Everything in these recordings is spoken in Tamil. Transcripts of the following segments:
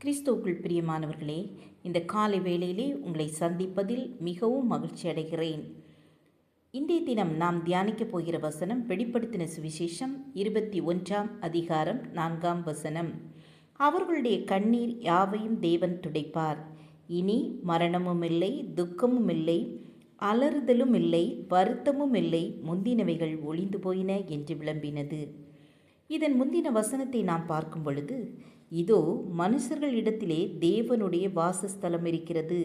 கிறிஸ்துவுக்குள் பிரியமானவர்களே, இந்த காலை வேளையிலே உங்களை சந்திப்பதில் மிகவும் மகிழ்ச்சி அடைகிறேன். இன்றைய தினம் நாம் தியானிக்கப் போகிற வசனம் வெளிப்படுத்தின சுவிசேஷம் 21ஆம் அதிகாரம் 4ஆம் வசனம். அவர்களுடைய கண்ணீர் யாவையும் தேவன் துடைப்பார். இனி மரணமும் இல்லை, துக்கமும் இல்லை, அலறுதலும் இல்லை, வருத்தமும் இல்லை, முந்தினவைகள் ஒளிந்து போயின என்று விளம்பினது. இதன் முந்தின வசனத்தை நாம் பார்க்கும் பொழுது, இதோ மனுஷர்களிடத்திலே தேவனுடைய வாசஸ்தலம் இருக்கிறது,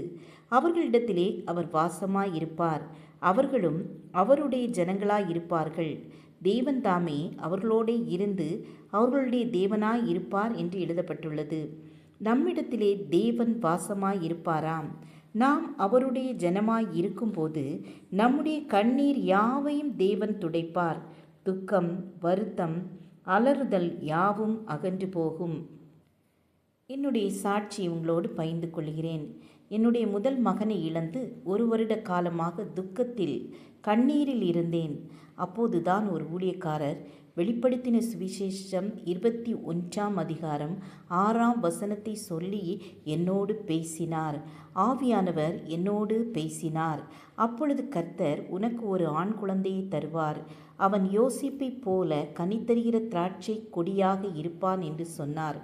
அவர்களிடத்திலே அவர் வாசமாயிருப்பார், அவர்களும் அவருடைய ஜனங்களாயிருப்பார்கள், தேவன் தாமே அவர்களோடே இருந்து அவர்களுடைய தேவனாயிருப்பார் என்று எழுதப்பட்டுள்ளது. நம்மிடத்திலே தேவன் வாசமாயிருப்பாராம். நாம் அவருடைய ஜனமாய் இருக்கும்போது நம்முடைய கண்ணீர் யாவையும் தேவன் துடைப்பார். துக்கம், வருத்தம், அலறுதல் யாவும் அகன்று போகும். என்னுடைய சாட்சி உங்களோடு பகிர்ந்து கொள்கிறேன். என்னுடைய முதல் மகனை இழந்து 1 வருட காலமாக துக்கத்தில் கண்ணீரில் இருந்தேன். அப்போதுதான் ஒரு ஊழியக்காரர் வெளிப்படுத்தின சுவிசேஷம் 21ஆம் அதிகாரம் 6ஆம் வசனத்தை சொல்லி என்னோடு பேசினார். ஆவியானவர் என்னோடு பேசினார். அப்பொழுது கர்த்தர், உனக்கு ஒரு ஆண் குழந்தையை தருவார், அவன் யோசிப்பைப் போல கனித்தருகிற திராட்சை கொடியாக இருப்பான் என்று சொன்னார்.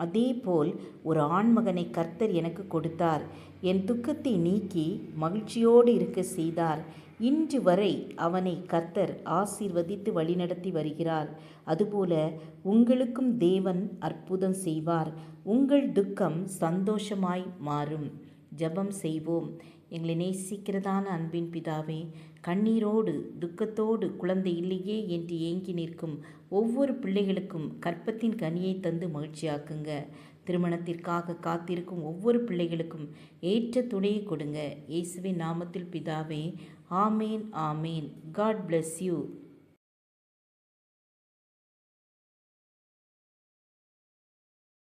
அதேபோல் ஒரு ஆண்மகனை கர்த்தர் எனக்கு கொடுத்தார். என் துக்கத்தை நீக்கி மகிழ்ச்சியோடு இருக்க செய்தார். இன்று வரை அவனை கர்த்தர் ஆசீர்வதித்து வழிநடத்தி வருகிறார். அதுபோல உங்களுக்கும் தேவன் அற்புதம் செய்வார். உங்கள் துக்கம் சந்தோஷமாய் மாறும். ஜெபம் செய்வோம். எங்களை நேசிக்கிறதான அன்பின் பிதாவே, கண்ணீரோடு துக்கத்தோடு குழந்தை இல்லையே என்று ஏங்கி நிற்கும் ஒவ்வொரு பிள்ளைகளுக்கும் கற்பத்தின் கனியை தந்து மகிழ்ச்சியாக்குங்க. திருமணத்திற்காக காத்திருக்கும் ஒவ்வொரு பிள்ளைகளுக்கும் ஏற்ற துணையை கொடுங்க. இயேசுவின் நாமத்தில் பிதாவே, ஆமேன் ஆமேன். God bless you.